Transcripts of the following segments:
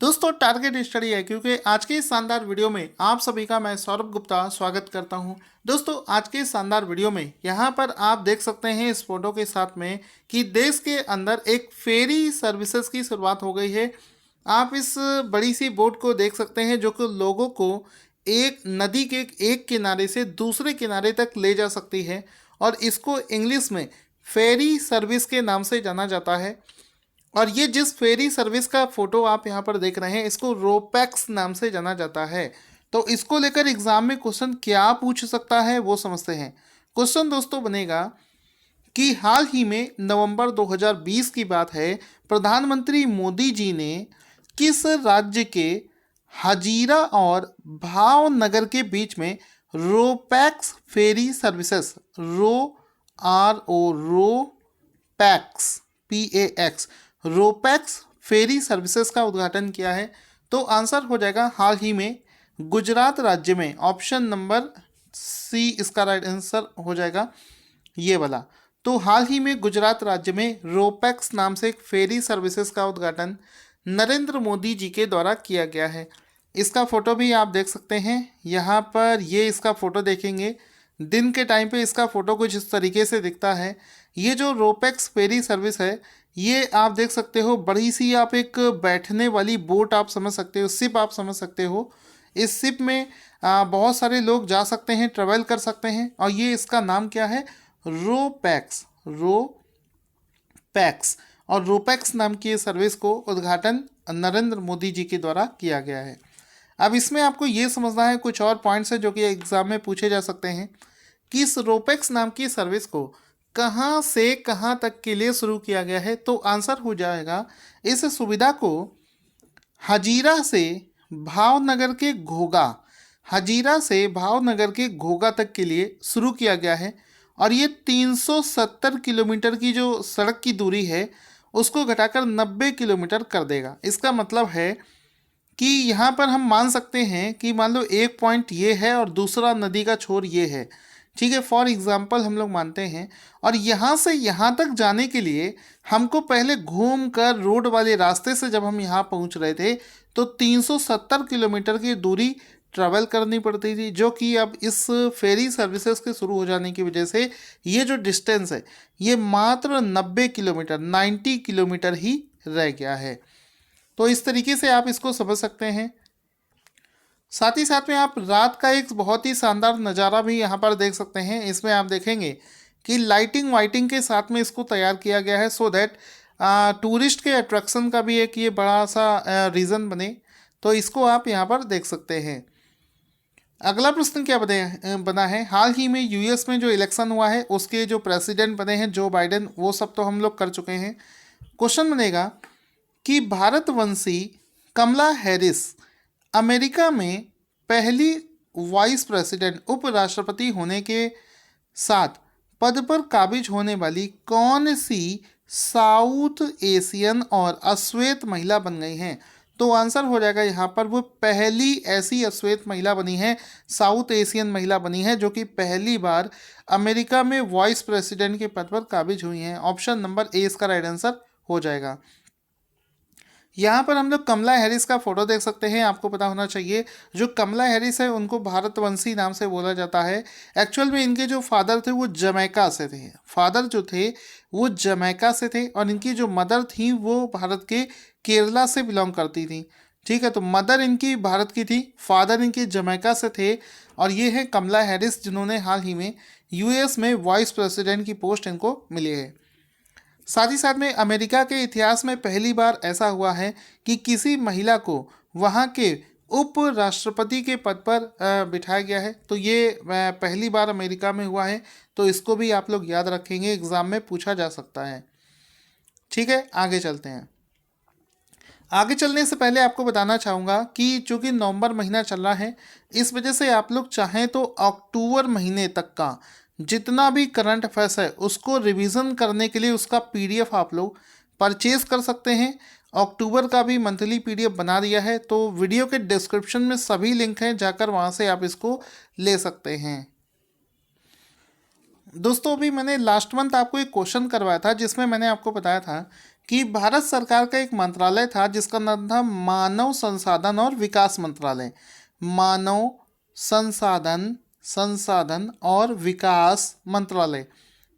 दोस्तों target study है क्योंकि आज के इस शानदार वीडियो में आप सभी का मैं सौरभ गुप्ता स्वागत करता हूं। दोस्तों आज के इस शानदार वीडियो में यहां पर आप देख सकते हैं इस फोटो के साथ में कि देश के अंदर एक फेरी सर्विसेज की शुरुआत हो गई है। आप इस बड़ी सी बोट को देख सकते हैं जो कि लोगों को एक नदी के एक किनारे से दूसरे किनारे तक ले जा सकती है और इसको इंग्लिश में फेरी सर्विस के नाम से जाना जाता है। और ये जिस फेरी सर्विस का फोटो आप यहाँ पर देख रहे हैं इसको रोपैक्स नाम से जाना जाता है। तो इसको लेकर एग्जाम में क्वेश्चन क्या पूछ सकता है वो समझते हैं। क्वेश्चन दोस्तों बनेगा कि हाल ही में नवंबर 2020 की बात है, प्रधानमंत्री मोदी जी ने किस राज्य के हजीरा और भावनगर के बीच में रोपैक्स फेरी services ro pax PAX RoPax फेरी सर्विसेज का उद्घाटन किया है। तो आंसर हो जाएगा हाल ही में गुजरात राज्य में। ऑप्शन नंबर सी इसका राइट आंसर हो जाएगा ये वाला। तो हाल ही में गुजरात राज्य में रोपैक्स नाम से एक फेरी सर्विसेज का उद्घाटन नरेंद्र मोदी जी के द्वारा किया गया है। इसका फ़ोटो भी आप देख सकते हैं यहाँ पर। ये इसका फ़ोटो देखेंगे दिन के टाइम पे इसका फ़ोटो कुछ इस तरीके से दिखता है। ये जो रोपैक्स फेरी सर्विस है ये आप देख सकते हो बड़ी सी, आप एक बैठने वाली बोट आप समझ सकते हो, सिप आप समझ सकते हो। इस सिप में बहुत सारे लोग जा सकते हैं, ट्रेवल कर सकते हैं। और ये इसका नाम क्या है? रोपैक्स। और रोपैक्स नाम की सर्विस को उद्घाटन नरेंद्र मोदी जी के द्वारा किया गया है। अब इसमें आपको ये समझना है कुछ और पॉइंट्स है जो कि एग्जाम में पूछे जा सकते हैं कि इस रोपैक्स नाम की सर्विस को कहाँ से कहाँ तक के लिए शुरू किया गया है। तो आंसर हो जाएगा इस सुविधा को हजीरा से भावनगर के घोगा तक के लिए शुरू किया गया है। और ये 370 किलोमीटर की जो सड़क की दूरी है उसको घटाकर 90 किलोमीटर कर देगा। इसका मतलब है कि यहाँ पर हम मान सकते हैं कि मान लो एक पॉइंट ये है और दूसरा नदी का छोर ये है, ठीक है, फॉर एग्जाम्पल हम लोग मानते हैं। और यहाँ से यहाँ तक जाने के लिए हमको पहले घूम कर रोड वाले रास्ते से जब हम यहाँ पहुँच रहे थे तो 370 किलोमीटर की दूरी ट्रैवल करनी पड़ती थी, जो कि अब इस फेरी सर्विसेज के शुरू हो जाने की वजह से ये जो डिस्टेंस है ये मात्र 90 किलोमीटर ही रह गया है। तो इस तरीके से आप इसको समझ सकते हैं। साथ ही साथ में आप रात का एक बहुत ही शानदार नज़ारा भी यहाँ पर देख सकते हैं। इसमें आप देखेंगे कि लाइटिंग वाइटिंग के साथ में इसको तैयार किया गया है सो दैट टूरिस्ट के अट्रैक्शन का भी एक ये बड़ा सा रीज़न बने। तो इसको आप यहाँ पर देख सकते हैं। अगला प्रश्न क्या बना है, हाल ही में US में जो इलेक्शन हुआ है उसके जो प्रेसिडेंट बने हैं जो बाइडेन, वो सब तो हम लोग कर चुके हैं। क्वेश्चन बनेगा कि भारतवंशी कमला हैरिस अमेरिका में पहली वाइस प्रेसिडेंट उपराष्ट्रपति होने के साथ पद पर काबिज होने वाली कौन सी साउथ एशियन और अश्वेत महिला बन गई हैं। तो आंसर हो जाएगा यहाँ पर वो पहली ऐसी अश्वेत महिला बनी है, साउथ एशियन महिला बनी है जो कि पहली बार अमेरिका में वाइस प्रेसिडेंट के पद पर काबिज हुई हैं। ऑप्शन नंबर ए इसका राइट आंसर हो जाएगा। यहाँ पर हम लोग कमला हैरिस का फोटो देख सकते हैं। आपको पता होना चाहिए जो कमला हैरिस है उनको भारतवंशी नाम से बोला जाता है। एक्चुअल में इनके जो फादर थे वो जमैका से थे, फादर जो थे वो जमैका से थे और इनकी जो मदर थी वो भारत के केरला से बिलोंग करती थी, ठीक है। तो मदर इनकी भारत की थी, फादर इनके जमैका से थे। और ये है कमला हैरिस जिन्होंने हाल ही में US में वाइस प्रेसिडेंट की पोस्ट इनको मिली है। साथ ही साथ में अमेरिका के इतिहास में पहली बार ऐसा हुआ है कि किसी महिला को वहाँ के उपराष्ट्रपति के पद पर बिठाया गया है। तो ये पहली बार अमेरिका में हुआ है। तो इसको भी आप लोग याद रखेंगे, एग्ज़ाम में पूछा जा सकता है, ठीक है। आगे चलते हैं। आगे चलने से पहले आपको बताना चाहूँगा कि चूँकि नवंबर महीना चल रहा है इस वजह से आप लोग चाहें तो अक्टूबर महीने तक का जितना भी करंट अफेयर्स है उसको रिवीजन करने के लिए उसका PDF आप लोग परचेज कर सकते हैं। अक्टूबर का भी मंथली PDF बना दिया है, तो वीडियो के डिस्क्रिप्शन में सभी लिंक हैं, जाकर वहाँ से आप इसको ले सकते हैं। दोस्तों अभी मैंने लास्ट मंथ आपको एक क्वेश्चन करवाया था जिसमें मैंने आपको बताया था कि भारत सरकार का एक मंत्रालय था जिसका नाम था मानव संसाधन और विकास मंत्रालय। मानव संसाधन संसाधन और विकास मंत्रालय।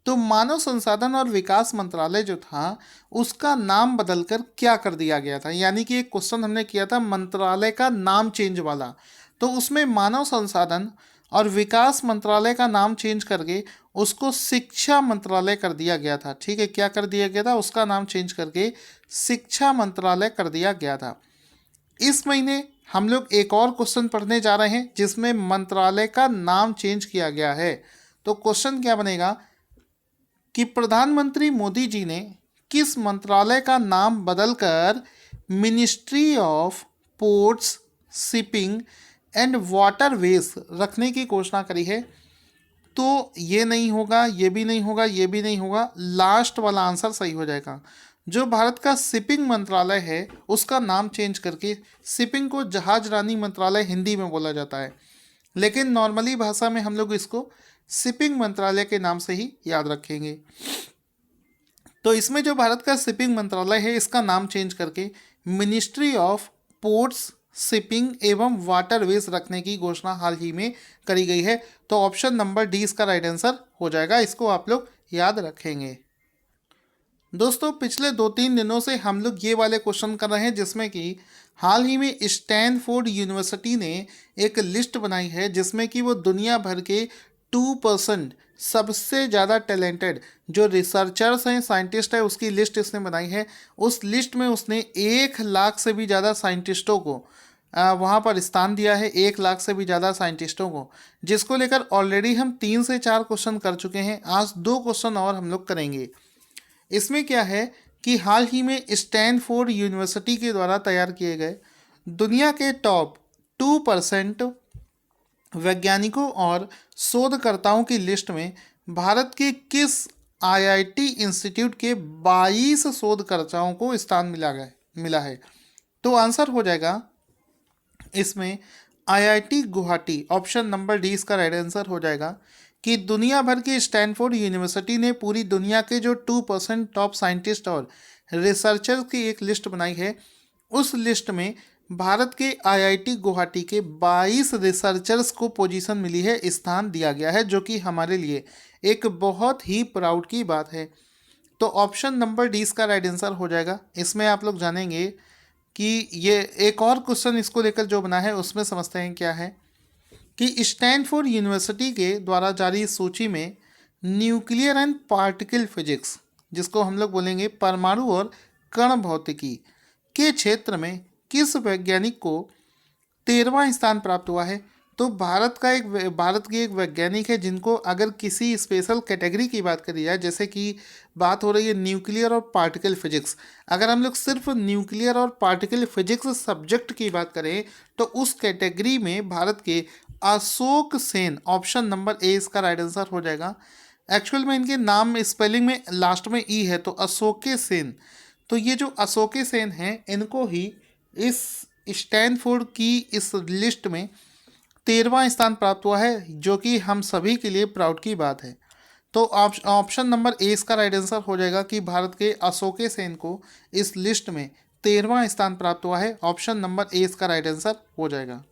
तो मानव संसाधन और विकास मंत्रालय जो था उसका नाम बदलकर क्या कर दिया गया था, यानी कि एक क्वेश्चन हमने किया था मंत्रालय का नाम चेंज वाला, तो उसमें मानव संसाधन और विकास मंत्रालय का नाम चेंज करके उसको शिक्षा मंत्रालय कर दिया गया था। ठीक है, क्या कर दिया गया था, उसका नाम चेंज करके शिक्षा मंत्रालय कर दिया गया था। इस महीने हम लोग एक और क्वेश्चन पढ़ने जा रहे हैं जिसमें मंत्रालय का नाम चेंज किया गया है। तो क्वेश्चन क्या बनेगा कि प्रधानमंत्री मोदी जी ने किस मंत्रालय का नाम बदलकर ministry of ports, shipping and waterways रखने की घोषणा करी है। तो ये नहीं होगा, ये भी नहीं होगा, ये भी नहीं होगा, लास्ट वाला आंसर सही हो जाएगा। जो भारत का शिपिंग मंत्रालय है उसका नाम चेंज करके शिपिंग को जहाज रानी मंत्रालय हिंदी में बोला जाता है, लेकिन नॉर्मली भाषा में हम लोग इसको शिपिंग मंत्रालय के नाम से ही याद रखेंगे। तो इसमें जो भारत का शिपिंग मंत्रालय है इसका नाम चेंज करके मिनिस्ट्री ऑफ पोर्ट्स, शिपिंग एवं वाटरवेज रखने की घोषणा हाल ही में करी गई है। तो ऑप्शन नंबर डी इसका राइट आंसर हो जाएगा, इसको आप लोग याद रखेंगे। दोस्तों पिछले 2-3 दिनों से हम लोग ये वाले क्वेश्चन कर रहे हैं जिसमें कि हाल ही में स्टैनफोर्ड यूनिवर्सिटी ने एक लिस्ट बनाई है जिसमें कि वो दुनिया भर के 2% सबसे ज़्यादा टैलेंटेड जो रिसर्चर्स हैं, साइंटिस्ट है, उसकी लिस्ट इसने बनाई है। उस लिस्ट में उसने 1 लाख से भी ज़्यादा साइंटिस्टों को वहाँ पर स्थान दिया है, 1 लाख से भी ज़्यादा साइंटिस्टों को, जिसको लेकर ऑलरेडी हम 3 से 4 क्वेश्चन कर चुके हैं। आज 2 क्वेश्चन और हम लोग करेंगे। इसमें क्या है कि हाल ही में स्टैनफोर्ड यूनिवर्सिटी के द्वारा तैयार किए गए दुनिया के टॉप 2% वैज्ञानिकों और शोधकर्ताओं की लिस्ट में भारत के किस आईआईटी इंस्टीट्यूट के 22 शोधकर्ताओं को स्थान मिला है। तो आंसर हो जाएगा इसमें IIT Guwahati. Option number D इसका राइट आंसर हो जाएगा कि दुनिया भर की स्टैनफोर्ड यूनिवर्सिटी ने पूरी दुनिया के जो 2% टॉप साइंटिस्ट और रिसर्चर्स की एक लिस्ट बनाई है, उस लिस्ट में भारत के आईआईटी गुवाहाटी के 22 रिसर्चर्स को पोजीशन मिली है, स्थान दिया गया है, जो कि हमारे लिए एक बहुत ही प्राउड की बात है। तो ऑप्शन नंबर डी इसका राइट आंसर हो जाएगा। इसमें आप लोग जानेंगे कि ये एक और क्वेश्चन इसको लेकर जो बना है उसमें समझते हैं क्या है कि स्टैनफोर्ड यूनिवर्सिटी के द्वारा जारी सूची में न्यूक्लियर एंड पार्टिकल फिजिक्स, जिसको हम लोग बोलेंगे परमाणु और कण भौतिकी के क्षेत्र में किस वैज्ञानिक को 13वां स्थान प्राप्त हुआ है। तो भारत की एक वैज्ञानिक है जिनको अगर किसी स्पेशल कैटेगरी की बात करी जाए, जैसे कि बात हो रही है न्यूक्लियर और पार्टिकल फिजिक्स, अगर हम लोग सिर्फ न्यूक्लियर और पार्टिकल फिजिक्स सब्जेक्ट की बात करें तो उस कैटेगरी में भारत के Ashok Sen, option number A इसका राइट आंसर हो जाएगा। एक्चुअल में इनके नाम स्पेलिंग में लास्ट में ई है, तो अशोके सेन। तो ये जो अशोके सेन हैं इनको ही इस स्टैनफोर्ड की इस लिस्ट में 13वां स्थान प्राप्त हुआ है, जो कि हम सभी के लिए प्राउड की बात है। तो ऑप्शन नंबर ए इसका राइट आंसर हो जाएगा कि भारत के अशोके सेन को इस लिस्ट में 13वां स्थान प्राप्त हुआ है। ऑप्शन नंबर ए इसका राइट आंसर हो जाएगा।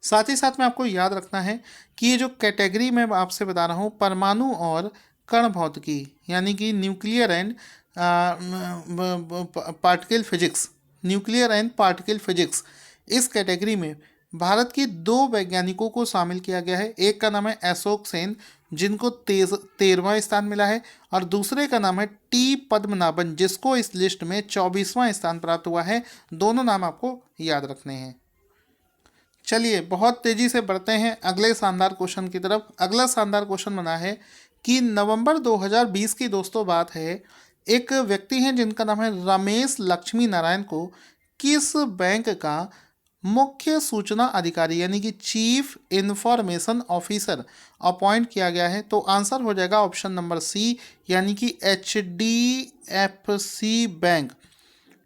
साथ ही साथ में आपको याद रखना है कि ये जो कैटेगरी मैं आपसे बता रहा हूँ परमाणु और कण भौतिकी, यानी कि nuclear and particle physics, nuclear and particle physics, इस कैटेगरी में भारत के 2 वैज्ञानिकों को शामिल किया गया है। एक का नाम है अशोक सेन जिनको 13वां स्थान मिला है, और दूसरे का नाम है टी पद्मनाभन जिसको इस लिस्ट में 24वां स्थान प्राप्त हुआ है। दोनों नाम आपको याद रखने हैं। चलिए बहुत तेज़ी से बढ़ते हैं अगले शानदार क्वेश्चन की तरफ। अगला शानदार क्वेश्चन बना है कि नवंबर 2020 की दोस्तों बात है, एक व्यक्ति हैं जिनका नाम है रमेश लक्ष्मी नारायण को किस बैंक का मुख्य सूचना अधिकारी यानी कि चीफ इंफॉर्मेशन ऑफिसर अपॉइंट किया गया है। तो आंसर हो जाएगा ऑप्शन नंबर सी, यानी कि HDFC बैंक।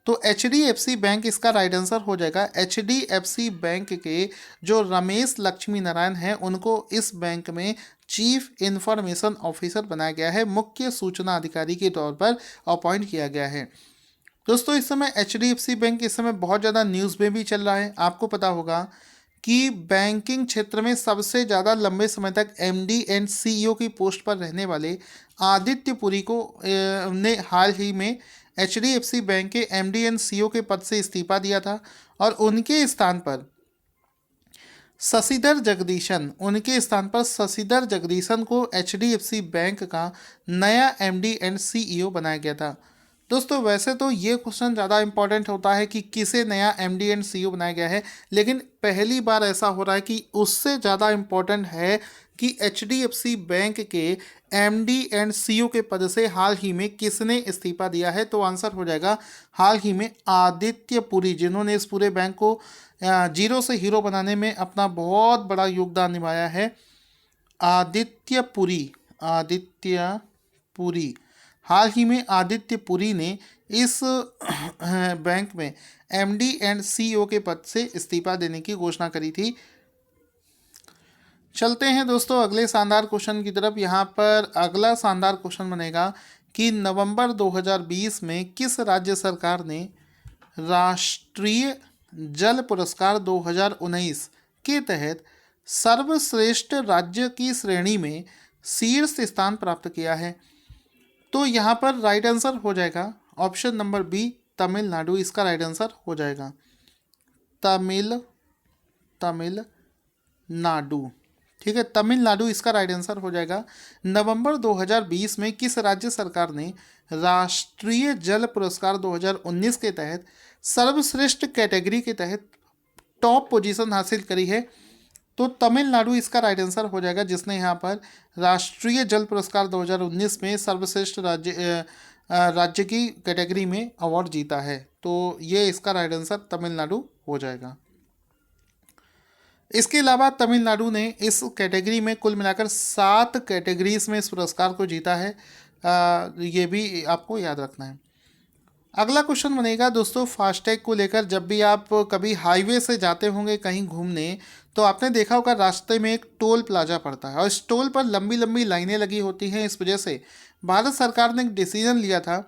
तो HDFC बैंक इसका राइट आंसर हो जाएगा। HDFC बैंक के जो रमेश लक्ष्मी नारायण हैं उनको इस बैंक में चीफ इंफॉर्मेशन ऑफिसर बनाया गया है, मुख्य सूचना अधिकारी के तौर पर अपॉइंट किया गया है। दोस्तों इस समय HDFC बैंक इस समय बहुत ज़्यादा न्यूज़ में भी चल रहा है। आपको पता होगा कि बैंकिंग क्षेत्र में सबसे ज़्यादा लंबे समय तक MD एंड CEO की पोस्ट पर रहने वाले आदित्य पुरी को ने हाल ही में HDFC बैंक के MD एंड CEO के पद से इस्तीफा दिया था और उनके स्थान पर शशिधर जगदीशन को HDFC बैंक का नया MD एंड CEO बनाया गया था। दोस्तों वैसे तो ये क्वेश्चन ज़्यादा इंपॉर्टेंट होता है कि किसे नया MD एंड CEO बनाया गया है, लेकिन पहली बार ऐसा हो रहा है कि उससे ज़्यादा इम्पोर्टेंट है कि HDFC बैंक के MD एंड CEO के पद से हाल ही में किसने इस्तीफा दिया है। तो आंसर हो जाएगा हाल ही में आदित्य पुरी, जिन्होंने इस पूरे बैंक को जीरो से हीरो बनाने में अपना बहुत बड़ा योगदान निभाया है। आदित्य पुरी हाल ही में आदित्य पुरी ने इस बैंक में MD एंड CEO के पद से इस्तीफा देने की घोषणा करी थी। चलते हैं दोस्तों अगले शानदार क्वेश्चन की तरफ। यहाँ पर अगला शानदार क्वेश्चन बनेगा कि नवंबर 2020 में किस राज्य सरकार ने राष्ट्रीय जल पुरस्कार 2019 के तहत सर्वश्रेष्ठ राज्य की श्रेणी में शीर्ष स्थान प्राप्त किया है। तो यहाँ पर राइट आंसर हो जाएगा ऑप्शन नंबर बी, तमिलनाडु इसका राइट आंसर हो जाएगा। तमिलनाडु, ठीक है, तमिलनाडु इसका राइट आंसर हो जाएगा। नवंबर 2020 में किस राज्य सरकार ने राष्ट्रीय जल पुरस्कार 2019 के तहत सर्वश्रेष्ठ कैटेगरी के तहत टॉप पोजीशन हासिल करी है। तो तमिलनाडु इसका राइट आंसर हो जाएगा, जिसने यहाँ पर राष्ट्रीय जल पुरस्कार 2019 में सर्वश्रेष्ठ राज्य की कैटेगरी में अवार्ड जीता है। तो ये इसका राइट आंसर तमिलनाडु हो जाएगा। इसके अलावा तमिलनाडु ने इस कैटेगरी में कुल मिलाकर 7 कैटेगरीज में इस पुरस्कार को जीता है। ये भी आपको याद रखना है। अगला क्वेश्चन बनेगा दोस्तों फास्टैग को लेकर। जब भी आप कभी हाईवे से जाते होंगे कहीं घूमने, तो आपने देखा होगा रास्ते में एक टोल प्लाजा पड़ता है और इस टोल पर लंबी लंबी लाइनें लगी होती हैं। इस वजह से भारत सरकार ने एक डिसीजन लिया था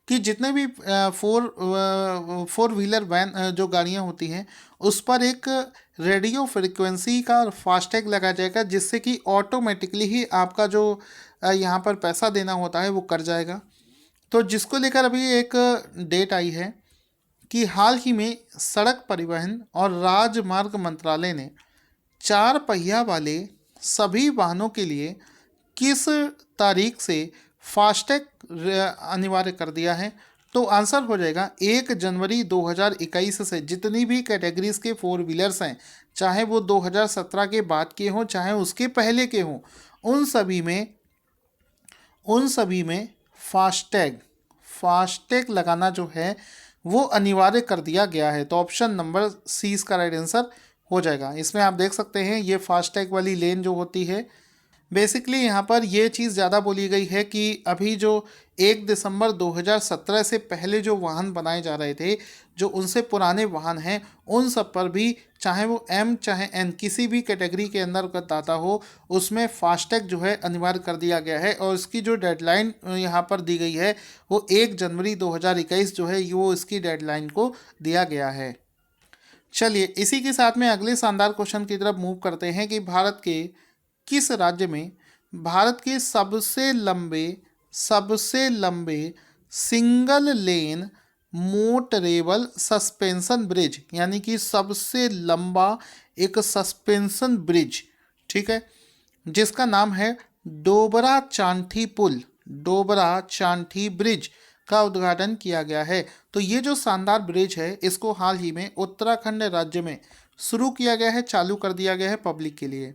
कि जितने भी फोर व्हीलर वैन जो गाड़ियां होती हैं उस पर एक रेडियो फ्रिक्वेंसी का फास्टैग लगाया जाएगा, जिससे कि ऑटोमेटिकली ही आपका जो यहाँ पर पैसा देना होता है वो कट जाएगा। तो जिसको लेकर अभी एक डेट आई है कि हाल ही में सड़क परिवहन और राजमार्ग मंत्रालय ने 4 पहिया वाले सभी वाहनों के लिए किस तारीख से फास्टैग अनिवार्य कर दिया है। तो आंसर हो जाएगा 1 जनवरी 2021 से जितनी भी कैटेगरीज के 4 व्हीलर्स हैं, चाहे वो 2017 के बाद के हों चाहे उसके पहले के हों, उन सभी में फास्टैग लगाना जो है वो अनिवार्य कर दिया गया है। तो ऑप्शन नंबर सी इसका राइट आंसर हो जाएगा। इसमें आप देख सकते हैं ये फास्टैग वाली लेन जो होती है, बेसिकली यहाँ पर ये चीज़ ज़्यादा बोली गई है कि अभी जो 1 दिसंबर 2017 से पहले जो वाहन बनाए जा रहे थे, जो उनसे पुराने वाहन हैं, उन सब पर भी चाहे वो M चाहे N किसी भी कैटेगरी के अंदर का दाता हो, उसमें फास्टैग जो है अनिवार्य कर दिया गया है। और इसकी जो डेडलाइन यहाँ पर दी गई है वो 1 जनवरी 2021 जो है वो इसकी डेडलाइन को दिया गया है। चलिए इसी के साथ में अगले शानदार क्वेश्चन की तरफ मूव करते हैं कि भारत के किस राज्य में भारत के सबसे लंबे single lane motorable suspension bridge, यानी कि सबसे लंबा एक सस्पेंशन ब्रिज, ठीक है, जिसका नाम है डोबरा चांठी ब्रिज का उद्घाटन किया गया है। तो ये जो शानदार ब्रिज है इसको हाल ही में उत्तराखंड राज्य में शुरू किया गया है, चालू कर दिया गया है पब्लिक के लिए।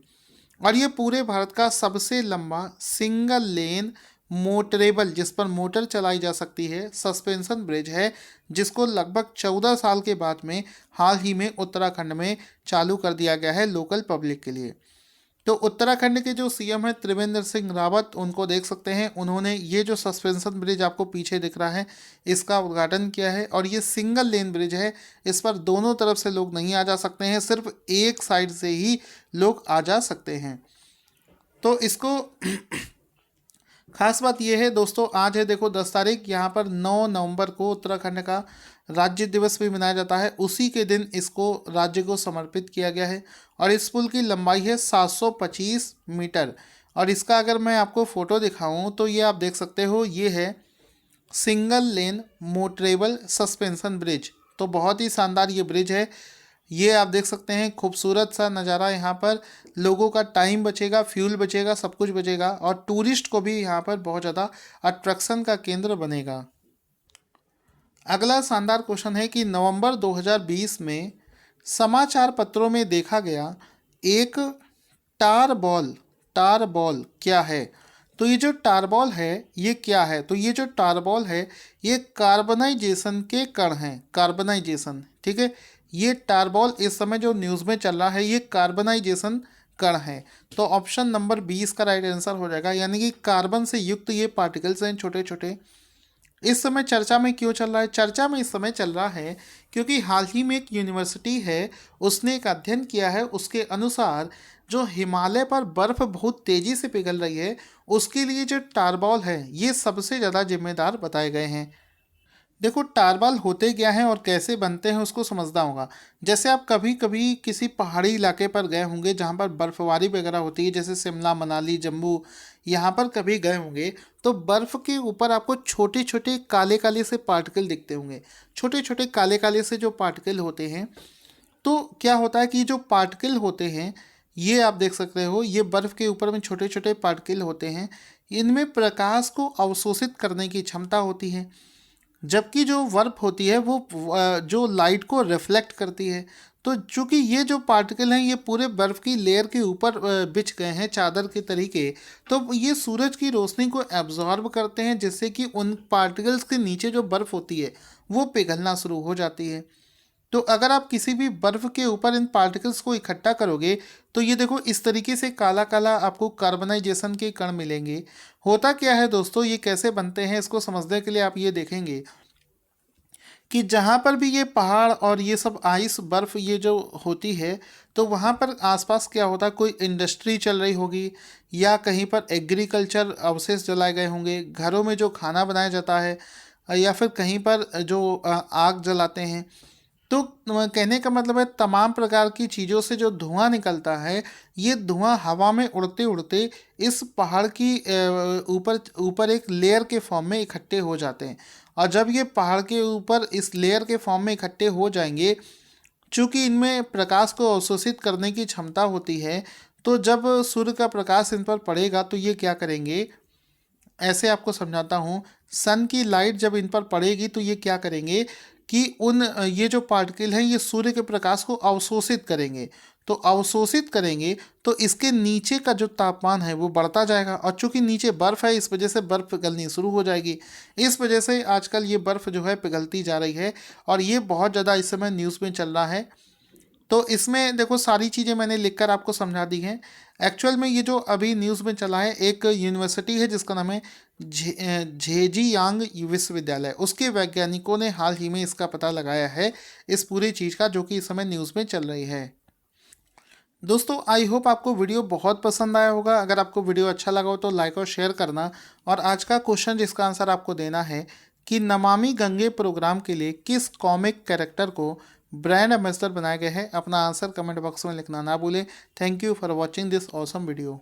और ये पूरे भारत का सबसे लंबा सिंगल लेन मोटरेबल, जिस पर मोटर चलाई जा सकती है, सस्पेंशन ब्रिज है, जिसको लगभग 14 साल के बाद में हाल ही में उत्तराखंड में चालू कर दिया गया है लोकल पब्लिक के लिए। तो उत्तराखंड के जो सीएम है त्रिवेंद्र सिंह रावत, उनको देख सकते हैं, उन्होंने ये जो सस्पेंशन ब्रिज आपको पीछे दिख रहा है इसका उद्घाटन किया है। और ये सिंगल लेन ब्रिज है, इस पर दोनों तरफ से लोग नहीं आ जा सकते हैं, सिर्फ एक साइड से ही लोग आ जा सकते हैं। तो इसको खास बात यह है दोस्तों, आज है देखो 10 तारीख, यहाँ पर 9 नवंबर को उत्तराखंड का राज्य दिवस भी मनाया जाता है, उसी के दिन इसको राज्य को समर्पित किया गया है। और इस पुल की लंबाई है 725 मीटर। और इसका अगर मैं आपको फ़ोटो दिखाऊं तो ये आप देख सकते हो, ये है single lane motorable suspension bridge. तो बहुत ही शानदार ये ब्रिज है, ये आप देख सकते हैं, खूबसूरत सा नज़ारा। यहाँ पर लोगों का टाइम बचेगा, फ्यूल बचेगा, सब कुछ बचेगा, और टूरिस्ट को भी यहाँ पर बहुत ज़्यादा अट्रैक्शन का केंद्र बनेगा। अगला शानदार क्वेश्चन है कि नवंबर 2020 में समाचार पत्रों में देखा गया एक टार बॉल क्या है? तो ये जो टार बॉल है ये क्या है? तो ये जो टार बॉल है ये कार्बनाइजेशन के कण हैं, कार्बनाइजेशन, ठीक है। ये टार बॉल इस समय जो न्यूज़ में चल रहा है ये कार्बनाइजेशन कण है। तो ऑप्शन नंबर 20 का राइट आंसर हो जाएगा, यानी कि कार्बन से युक्त ये पार्टिकल्स हैं छोटे छोटे। इस समय चर्चा में क्यों चल रहा है? चर्चा में इस समय चल रहा है क्योंकि हाल ही में एक यूनिवर्सिटी है, उसने एक अध्ययन किया है, उसके अनुसार जो हिमालय पर बर्फ़ बहुत तेज़ी से पिघल रही है उसके लिए जो टारबॉल है ये सबसे ज़्यादा जिम्मेदार बताए गए हैं। देखो टारबाल होते क्या हैं और कैसे बनते हैं उसको समझना होगा। जैसे आप कभी कभी किसी पहाड़ी इलाके पर गए होंगे जहाँ पर बर्फ़बारी वगैरह होती है, जैसे शिमला, मनाली, जम्मू, यहाँ पर कभी गए होंगे, तो बर्फ़ के ऊपर आपको छोटे छोटे काले काले से पार्टिकल दिखते होंगे। छोटे छोटे काले काले से जो पार्टिकल होते हैं, तो क्या होता है कि जो पार्टिकल होते हैं ये आप देख सकते हो, ये बर्फ़ के ऊपर में छोटे छोटे पार्टिकल होते हैं, इनमें प्रकाश को अवशोषित करने की क्षमता होती है, जबकि जो बर्फ होती है वो जो लाइट को रिफ्लेक्ट करती है। तो चूंकि ये जो पार्टिकल हैं ये पूरे बर्फ़ की लेयर के ऊपर बिछ गए हैं चादर के तरीके, तो ये सूरज की रोशनी को एब्जॉर्ब करते हैं, जिससे कि उन पार्टिकल्स के नीचे जो बर्फ़ होती है वो पिघलना शुरू हो जाती है। तो अगर आप किसी भी बर्फ़ के ऊपर इन पार्टिकल्स को इकट्ठा करोगे तो ये देखो इस तरीके से काला काला आपको कार्बनाइजेशन के कण मिलेंगे। होता क्या है दोस्तों, ये कैसे बनते हैं इसको समझने के लिए आप ये देखेंगे कि जहाँ पर भी ये पहाड़ और ये सब आइस बर्फ़ ये जो होती है, तो वहाँ पर आसपास क्या होता है, कोई इंडस्ट्री चल रही होगी या कहीं पर एग्रीकल्चर अवशेष जलाए गए होंगे, घरों में जो खाना बनाया जाता है, या फिर कहीं पर जो आग जलाते हैं। तो कहने का मतलब है तमाम प्रकार की चीज़ों से जो धुआं निकलता है ये धुआं हवा में उड़ते उड़ते इस पहाड़ की ऊपर ऊपर एक लेयर के फॉर्म में इकट्ठे हो जाते हैं। और जब ये पहाड़ के ऊपर इस लेयर के फॉर्म में इकट्ठे हो जाएंगे, चूँकि इनमें प्रकाश को अवशोषित करने की क्षमता होती है, तो जब सूर्य का प्रकाश इन पर पड़ेगा तो ये क्या करेंगे, ऐसे आपको समझाता हूँ, सन की लाइट जब इन पर पड़ेगी तो ये क्या करेंगे कि ये जो पार्टिकल हैं ये सूर्य के प्रकाश को अवशोषित करेंगे। तो अवशोषित करेंगे तो इसके नीचे का जो तापमान है वो बढ़ता जाएगा, और चूंकि नीचे बर्फ़ है इस वजह से बर्फ़ पिघलनी शुरू हो जाएगी। इस वजह से आजकल ये बर्फ़ जो है पिघलती जा रही है, और ये बहुत ज़्यादा इस समय न्यूज़ में चल रहा है। तो इसमें देखो सारी चीज़ें मैंने लिखकर आपको समझा दी हैं। एक्चुअल में ये जो अभी न्यूज़ में चला है, एक यूनिवर्सिटी है जिसका नाम है झेजियांग विश्वविद्यालय, उसके वैज्ञानिकों ने हाल ही में इसका पता लगाया है इस पूरी चीज़ का, जो कि इस समय न्यूज़ में चल रही है। दोस्तों आई होप आपको वीडियो बहुत पसंद आया होगा। अगर आपको वीडियो अच्छा लगा हो तो लाइक और शेयर करना। और आज का क्वेश्चन जिसका आंसर आपको देना है कि नमामि गंगे प्रोग्राम के लिए किस कॉमिक कैरेक्टर को ब्रांड एम्बेसडर बनाया गया है, अपना आंसर कमेंट बॉक्स में लिखना ना भूलें। Thank you for watching this awesome video.